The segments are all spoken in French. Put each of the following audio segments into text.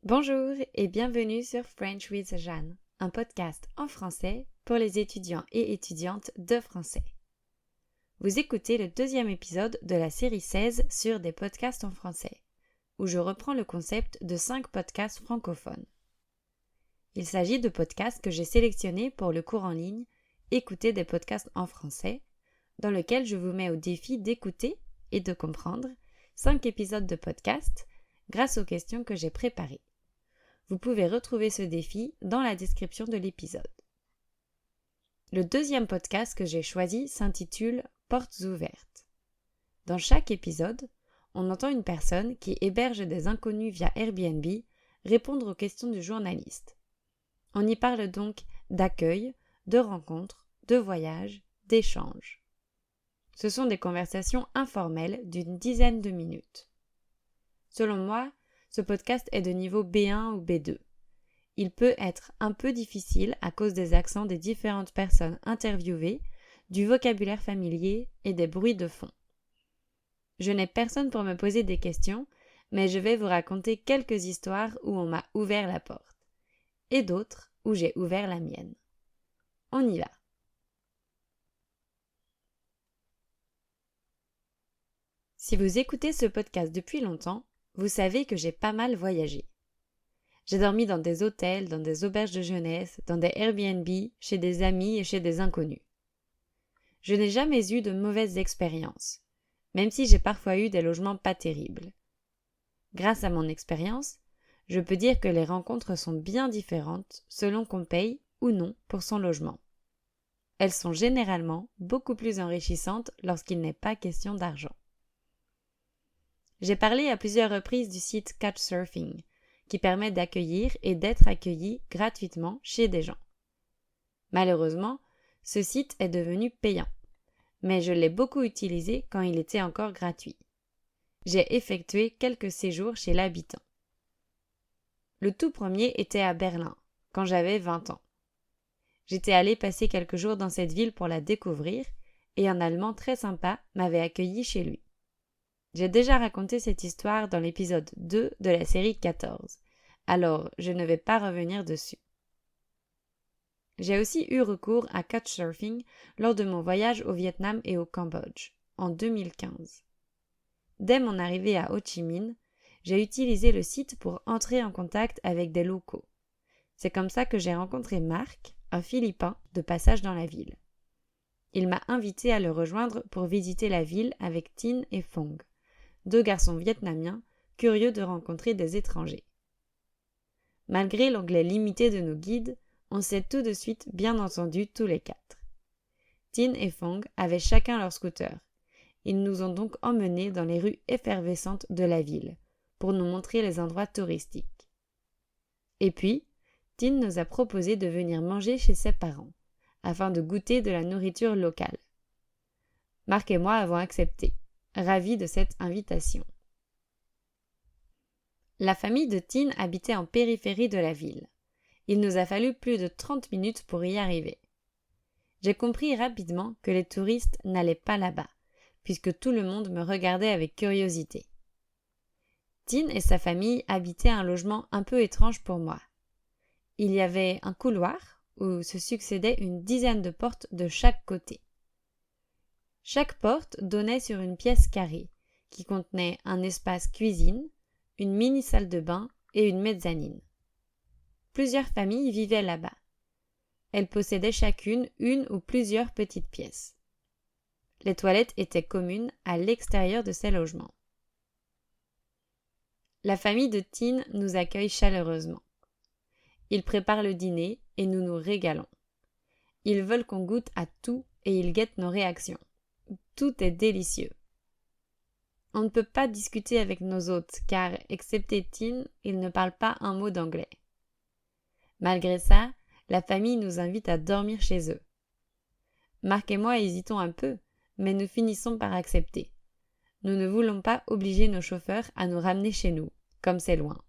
Bonjour et bienvenue sur French with Jeanne, un podcast en français pour les étudiants et étudiantes de français. Vous écoutez le deuxième épisode de la série 16 sur des podcasts en français, où je reprends le concept de 5 podcasts francophones. Il s'agit de podcasts que j'ai sélectionnés pour le cours en ligne Écouter des podcasts en français, dans lequel je vous mets au défi d'écouter et de comprendre 5 épisodes de podcast grâce aux questions que j'ai préparées. Vous pouvez retrouver ce défi dans la description de l'épisode. Le deuxième podcast que j'ai choisi s'intitule « Portes ouvertes ». Dans chaque épisode, on entend une personne qui héberge des inconnus via Airbnb répondre aux questions du journaliste. On y parle donc d'accueil, de rencontres, de voyages, d'échanges. Ce sont des conversations informelles d'une dizaine de minutes. Selon moi, ce podcast est de niveau B1 ou B2. Il peut être un peu difficile à cause des accents des différentes personnes interviewées, du vocabulaire familier et des bruits de fond. Je n'ai personne pour me poser des questions, mais je vais vous raconter quelques histoires où on m'a ouvert la porte, et d'autres où j'ai ouvert la mienne. On y va. Si vous écoutez ce podcast depuis longtemps, vous savez que j'ai pas mal voyagé. J'ai dormi dans des hôtels, dans des auberges de jeunesse, dans des Airbnb, chez des amis et chez des inconnus. Je n'ai jamais eu de mauvaises expériences, même si j'ai parfois eu des logements pas terribles. Grâce à mon expérience, je peux dire que les rencontres sont bien différentes selon qu'on paye ou non pour son logement. Elles sont généralement beaucoup plus enrichissantes lorsqu'il n'est pas question d'argent. J'ai parlé à plusieurs reprises du site Couchsurfing, qui permet d'accueillir et d'être accueilli gratuitement chez des gens. Malheureusement, ce site est devenu payant, mais je l'ai beaucoup utilisé quand il était encore gratuit. J'ai effectué quelques séjours chez l'habitant. Le tout premier était à Berlin, quand j'avais 20 ans. J'étais allée passer quelques jours dans cette ville pour la découvrir, et un Allemand très sympa m'avait accueilli chez lui. J'ai déjà raconté cette histoire dans l'épisode 2 de la série 14, alors je ne vais pas revenir dessus. J'ai aussi eu recours à Couchsurfing lors de mon voyage au Vietnam et au Cambodge, en 2015. Dès mon arrivée à Ho Chi Minh, j'ai utilisé le site pour entrer en contact avec des locaux. C'est comme ça que j'ai rencontré Marc, un Philippin de passage dans la ville. Il m'a invité à le rejoindre pour visiter la ville avec Tin et Phong, 2 garçons vietnamiens curieux de rencontrer des étrangers. Malgré l'anglais limité de nos guides, on s'est tout de suite bien entendus tous les 4. Tin et Phong avaient chacun leur scooter. Ils nous ont donc emmenés dans les rues effervescentes de la ville, pour nous montrer les endroits touristiques. Et puis, Tin nous a proposé de venir manger chez ses parents, afin de goûter de la nourriture locale. Marc et moi avons accepté, ravis de cette invitation. La famille de Tin habitait en périphérie de la ville. Il nous a fallu plus de 30 minutes pour y arriver. J'ai compris rapidement que les touristes n'allaient pas là-bas, puisque tout le monde me regardait avec curiosité. Tin et sa famille habitaient un logement un peu étrange pour moi. Il y avait un couloir où se succédaient une dizaine de portes de chaque côté. Chaque porte donnait sur une pièce carrée, qui contenait un espace cuisine, une mini salle de bain et une mezzanine. Plusieurs familles vivaient là-bas. Elles possédaient chacune une ou plusieurs petites pièces. Les toilettes étaient communes à l'extérieur de ces logements. La famille de Tin nous accueille chaleureusement. Ils préparent le dîner et nous nous régalons. Ils veulent qu'on goûte à tout et ils guettent nos réactions. Tout est délicieux. On ne peut pas discuter avec nos hôtes car, excepté Tin, ils ne parlent pas un mot d'anglais. Malgré ça, la famille nous invite à dormir chez eux. Marc et moi hésitons un peu, mais nous finissons par accepter. Nous ne voulons pas obliger nos chauffeurs à nous ramener chez nous, comme c'est loin.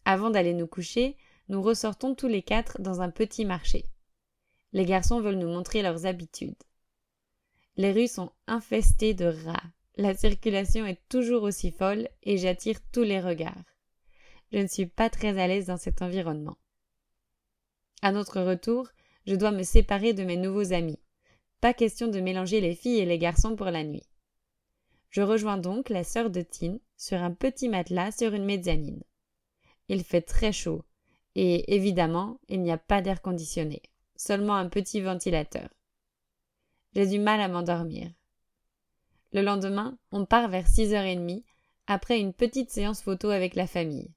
Avant d'aller nous coucher, nous ressortons tous les 4 dans un petit marché. Les garçons veulent nous montrer leurs habitudes. Les rues sont infestées de rats. La circulation est toujours aussi folle et j'attire tous les regards. je ne suis pas très à l'aise dans cet environnement. À notre retour, je dois me séparer de mes nouveaux amis. Pas question de mélanger les filles et les garçons pour la nuit. Je rejoins donc la sœur de Tin sur un petit matelas sur une mezzanine. Il fait très chaud et évidemment, il n'y a pas d'air conditionné, seulement un petit ventilateur. J'ai du mal à m'endormir. Le lendemain, on part vers 6h30 après une petite séance photo avec la famille.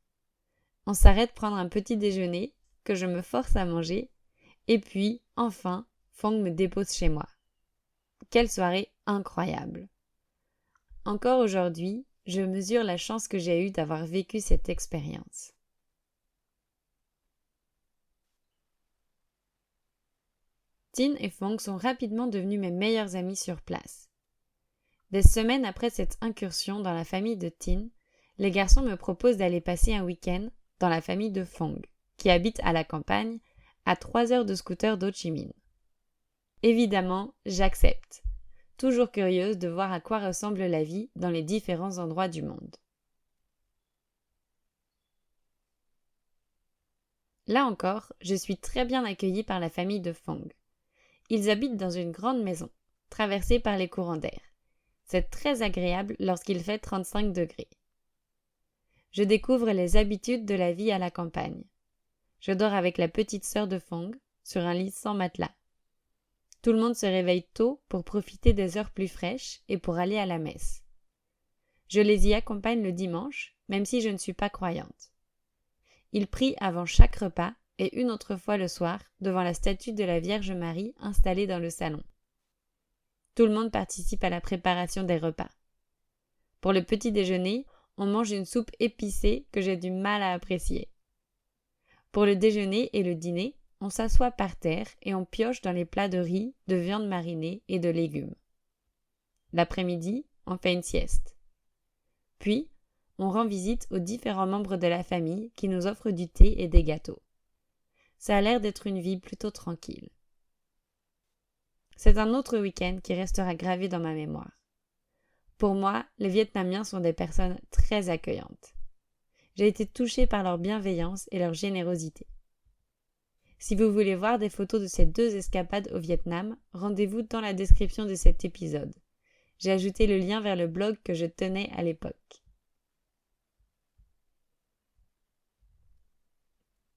On s'arrête prendre un petit déjeuner que je me force à manger et puis, enfin, Phong me dépose chez moi. Quelle soirée incroyable! Encore aujourd'hui, je mesure la chance que j'ai eue d'avoir vécu cette expérience. Tin et Phong sont rapidement devenus mes meilleurs amis sur place. Des semaines après cette incursion dans la famille de Tin, les garçons me proposent d'aller passer un week-end dans la famille de Phong, qui habite à la campagne, à 3 heures de scooter d'Ho Chi Minh. Évidemment, j'accepte, toujours curieuse de voir à quoi ressemble la vie dans les différents endroits du monde. Là encore, je suis très bien accueillie par la famille de Phong. Ils habitent dans une grande maison, traversée par les courants d'air. C'est très agréable lorsqu'il fait 35 degrés. Je découvre les habitudes de la vie à la campagne. Je dors avec la petite sœur de Phong sur un lit sans matelas. Tout le monde se réveille tôt pour profiter des heures plus fraîches et pour aller à la messe. Je les y accompagne le dimanche, même si je ne suis pas croyante. Ils prient avant chaque repas et une autre fois le soir devant la statue de la Vierge Marie installée dans le salon. Tout le monde participe à la préparation des repas. Pour le petit déjeuner, on mange une soupe épicée que j'ai du mal à apprécier. Pour le déjeuner et le dîner, on s'assoit par terre et on pioche dans les plats de riz, de viande marinée et de légumes. L'après-midi, on fait une sieste. Puis, on rend visite aux différents membres de la famille qui nous offrent du thé et des gâteaux. Ça a l'air d'être une vie plutôt tranquille. C'est un autre week-end qui restera gravé dans ma mémoire. Pour moi, les Vietnamiens sont des personnes très accueillantes. J'ai été touchée par leur bienveillance et leur générosité. Si vous voulez voir des photos de ces 2 escapades au Vietnam, rendez-vous dans la description de cet épisode. J'ai ajouté le lien vers le blog que je tenais à l'époque.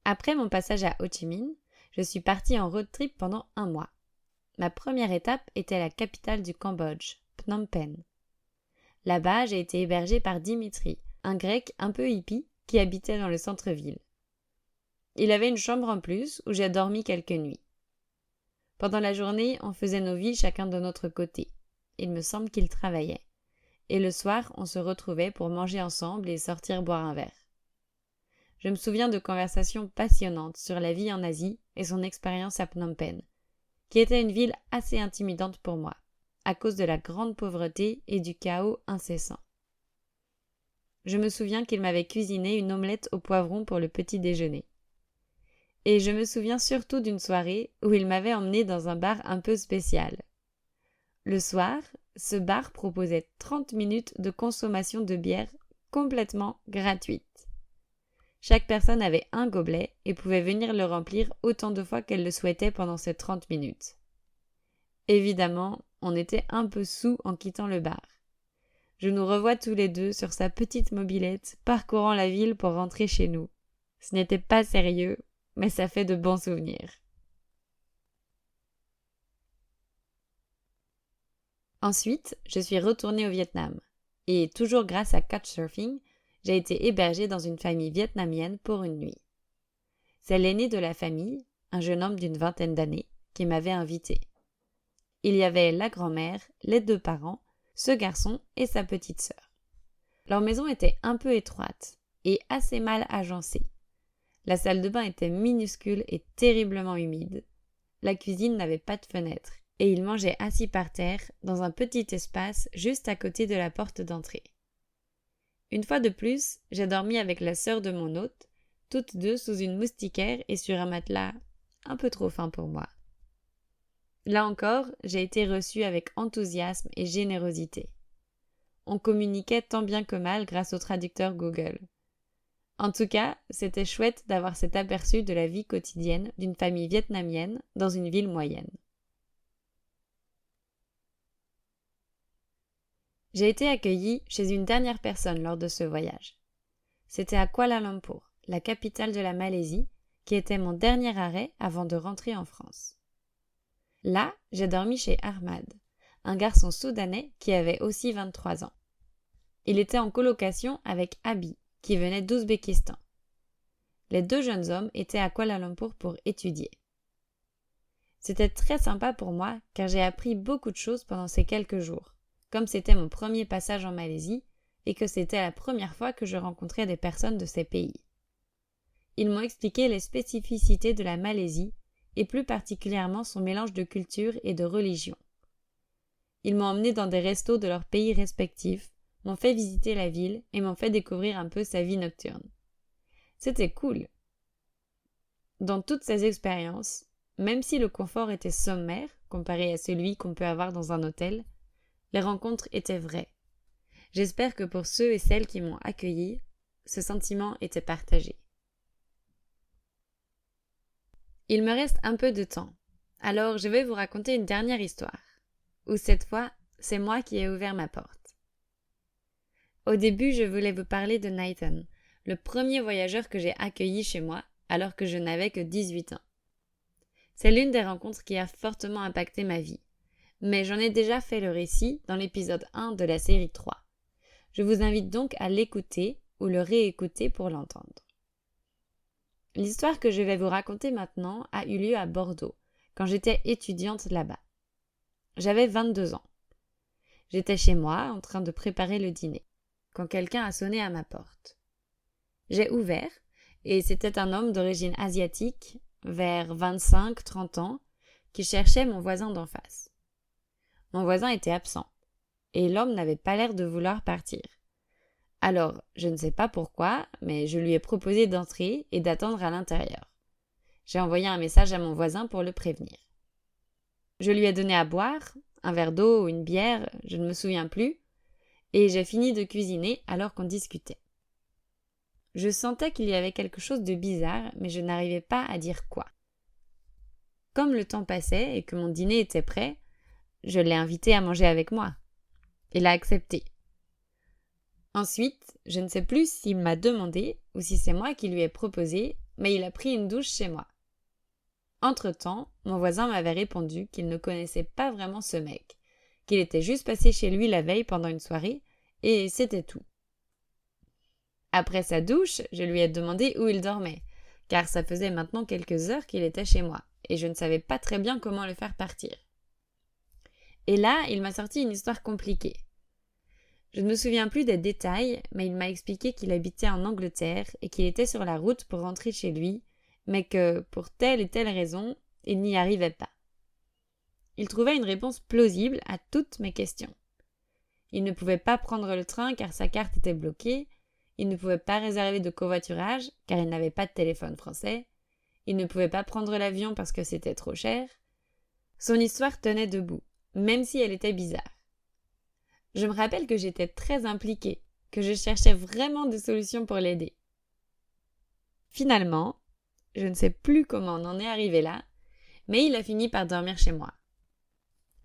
Après mon passage à Ho Chi Minh, je suis partie en road trip pendant 1 mois. Ma première étape était la capitale du Cambodge, Phnom Penh. Là-bas, j'ai été hébergée par Dimitri, un grec un peu hippie qui habitait dans le centre-ville. Il avait une chambre en plus où j'ai dormi quelques nuits. Pendant la journée, on faisait nos vies chacun de notre côté. Il me semble qu'il travaillait. Et le soir, on se retrouvait pour manger ensemble et sortir boire un verre. Je me souviens de conversations passionnantes sur la vie en Asie et son expérience à Phnom Penh, qui était une ville assez intimidante pour moi, à cause de la grande pauvreté et du chaos incessant. Je me souviens qu'il m'avait cuisiné une omelette au poivron pour le petit déjeuner. Et je me souviens surtout d'une soirée où il m'avait emmenée dans un bar un peu spécial. Le soir, ce bar proposait 30 minutes de consommation de bière complètement gratuite. Chaque personne avait un gobelet et pouvait venir le remplir autant de fois qu'elle le souhaitait pendant ces 30 minutes. Évidemment, on était un peu saoul en quittant le bar. Je nous revois tous les deux sur sa petite mobilette parcourant la ville pour rentrer chez nous. Ce n'était pas sérieux, mais ça fait de bons souvenirs. Ensuite, je suis retournée au Vietnam. Et toujours grâce à Couchsurfing, j'ai été hébergée dans une famille vietnamienne pour une nuit. C'est l'aîné de la famille, un jeune homme d'une 20aine d'années, qui m'avait invitée. Il y avait la grand-mère, les 2 parents, ce garçon et sa petite sœur. Leur maison était un peu étroite et assez mal agencée. La salle de bain était minuscule et terriblement humide. La cuisine n'avait pas de fenêtre et ils mangeaient assis par terre dans un petit espace juste à côté de la porte d'entrée. Une fois de plus, j'ai dormi avec la sœur de mon hôte, toutes deux sous une moustiquaire et sur un matelas un peu trop fin pour moi. Là encore, j'ai été reçue avec enthousiasme et générosité. On communiquait tant bien que mal grâce au traducteur Google. En tout cas, c'était chouette d'avoir cet aperçu de la vie quotidienne d'une famille vietnamienne dans une ville moyenne. J'ai été accueillie chez une dernière personne lors de ce voyage. C'était à Kuala Lumpur, la capitale de la Malaisie, qui était mon dernier arrêt avant de rentrer en France. Là, j'ai dormi chez Ahmad, un garçon soudanais qui avait aussi 23 ans. Il était en colocation avec Abi, qui venait d'Ouzbékistan. Les deux jeunes hommes étaient à Kuala Lumpur pour étudier. C'était très sympa pour moi car j'ai appris beaucoup de choses pendant ces quelques jours, comme c'était mon premier passage en Malaisie et que c'était la première fois que je rencontrais des personnes de ces pays. Ils m'ont expliqué les spécificités de la Malaisie et plus particulièrement son mélange de culture et de religion. Ils m'ont emmené dans des restos de leurs pays respectifs, m'ont fait visiter la ville et m'ont fait découvrir un peu sa vie nocturne. C'était cool. Dans toutes ces expériences, même si le confort était sommaire comparé à celui qu'on peut avoir dans un hôtel, les rencontres étaient vraies. J'espère que pour ceux et celles qui m'ont accueilli, ce sentiment était partagé. Il me reste un peu de temps, alors je vais vous raconter une dernière histoire, où cette fois, c'est moi qui ai ouvert ma porte. Au début, je voulais vous parler de Nathan, le premier voyageur que j'ai accueilli chez moi, alors que je n'avais que 18 ans. C'est l'une des rencontres qui a fortement impacté ma vie, mais j'en ai déjà fait le récit dans l'épisode 1 de la série 3. Je vous invite donc à l'écouter ou le réécouter pour l'entendre. L'histoire que je vais vous raconter maintenant a eu lieu à Bordeaux, quand j'étais étudiante là-bas. J'avais 22 ans. J'étais chez moi, en train de préparer le dîner, quand quelqu'un a sonné à ma porte. J'ai ouvert, et c'était un homme d'origine asiatique, vers 25-30 ans, qui cherchait mon voisin d'en face. Mon voisin était absent, et l'homme n'avait pas l'air de vouloir partir. Alors, je ne sais pas pourquoi, mais je lui ai proposé d'entrer et d'attendre à l'intérieur. J'ai envoyé un message à mon voisin pour le prévenir. Je lui ai donné à boire, un verre d'eau ou une bière, je ne me souviens plus, et j'ai fini de cuisiner alors qu'on discutait. Je sentais qu'il y avait quelque chose de bizarre, mais je n'arrivais pas à dire quoi. Comme le temps passait et que mon dîner était prêt, je l'ai invité à manger avec moi. Il a accepté. Ensuite, je ne sais plus s'il m'a demandé ou si c'est moi qui lui ai proposé, mais il a pris une douche chez moi. Entre-temps, mon voisin m'avait répondu qu'il ne connaissait pas vraiment ce mec, qu'il était juste passé chez lui la veille pendant une soirée, et c'était tout. Après sa douche, je lui ai demandé où il dormait, car ça faisait maintenant quelques heures qu'il était chez moi, et je ne savais pas très bien comment le faire partir. Et là, il m'a sorti une histoire compliquée. Je ne me souviens plus des détails, mais il m'a expliqué qu'il habitait en Angleterre et qu'il était sur la route pour rentrer chez lui, mais que, pour telle et telle raison, il n'y arrivait pas. Il trouvait une réponse plausible à toutes mes questions. Il ne pouvait pas prendre le train car sa carte était bloquée, il ne pouvait pas réserver de covoiturage car il n'avait pas de téléphone français, il ne pouvait pas prendre l'avion parce que c'était trop cher. Son histoire tenait debout, même si elle était bizarre. Je me rappelle que j'étais très impliquée, que je cherchais vraiment des solutions pour l'aider. Finalement, je ne sais plus comment on en est arrivé là, mais il a fini par dormir chez moi.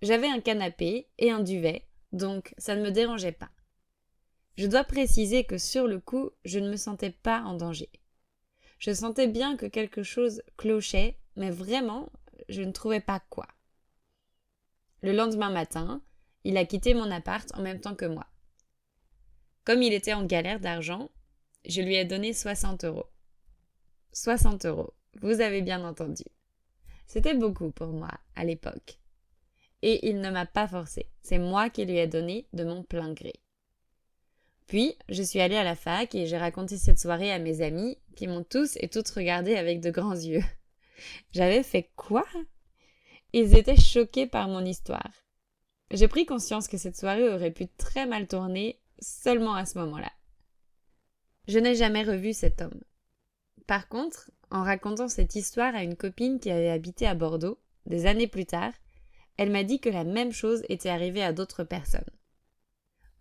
J'avais un canapé et un duvet, donc ça ne me dérangeait pas. Je dois préciser que sur le coup, je ne me sentais pas en danger. Je sentais bien que quelque chose clochait, mais vraiment, je ne trouvais pas quoi. Le lendemain matin, il a quitté mon appart en même temps que moi. Comme il était en galère d'argent, je lui ai donné 60 €. 60 €, vous avez bien entendu. C'était beaucoup pour moi, à l'époque. Et il ne m'a pas forcé, c'est moi qui lui ai donné de mon plein gré. Puis, je suis allée à la fac et j'ai raconté cette soirée à mes amis qui m'ont tous et toutes regardé avec de grands yeux. J'avais fait quoi? Ils étaient choqués par mon histoire. J'ai pris conscience que cette soirée aurait pu très mal tourner seulement à ce moment-là. Je n'ai jamais revu cet homme. Par contre, en racontant cette histoire à une copine qui avait habité à Bordeaux, des années plus tard, elle m'a dit que la même chose était arrivée à d'autres personnes.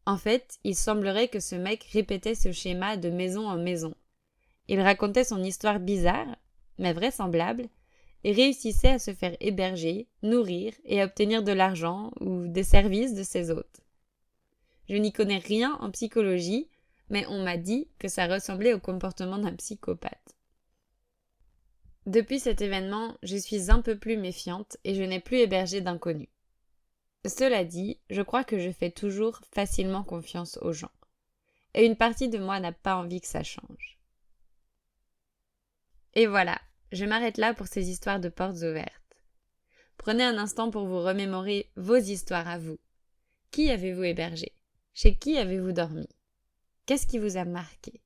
En fait, il semblerait que ce mec répétait ce schéma de maison en maison. Il racontait son histoire bizarre, mais vraisemblable, et réussissait à se faire héberger, nourrir et à obtenir de l'argent ou des services de ses hôtes. Je n'y connais rien en psychologie, mais on m'a dit que ça ressemblait au comportement d'un psychopathe. Depuis cet événement, je suis un peu plus méfiante et je n'ai plus hébergé d'inconnus. Cela dit, je crois que je fais toujours facilement confiance aux gens. Et une partie de moi n'a pas envie que ça change. Et voilà, je m'arrête là pour ces histoires de portes ouvertes. Prenez un instant pour vous remémorer vos histoires à vous. Qui avez-vous hébergé? Chez qui avez-vous dormi? Qu'est-ce qui vous a marqué?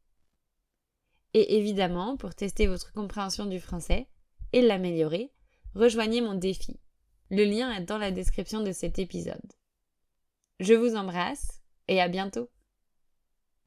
Et évidemment, pour tester votre compréhension du français et l'améliorer, rejoignez mon défi. Le lien est dans la description de cet épisode. Je vous embrasse et à bientôt.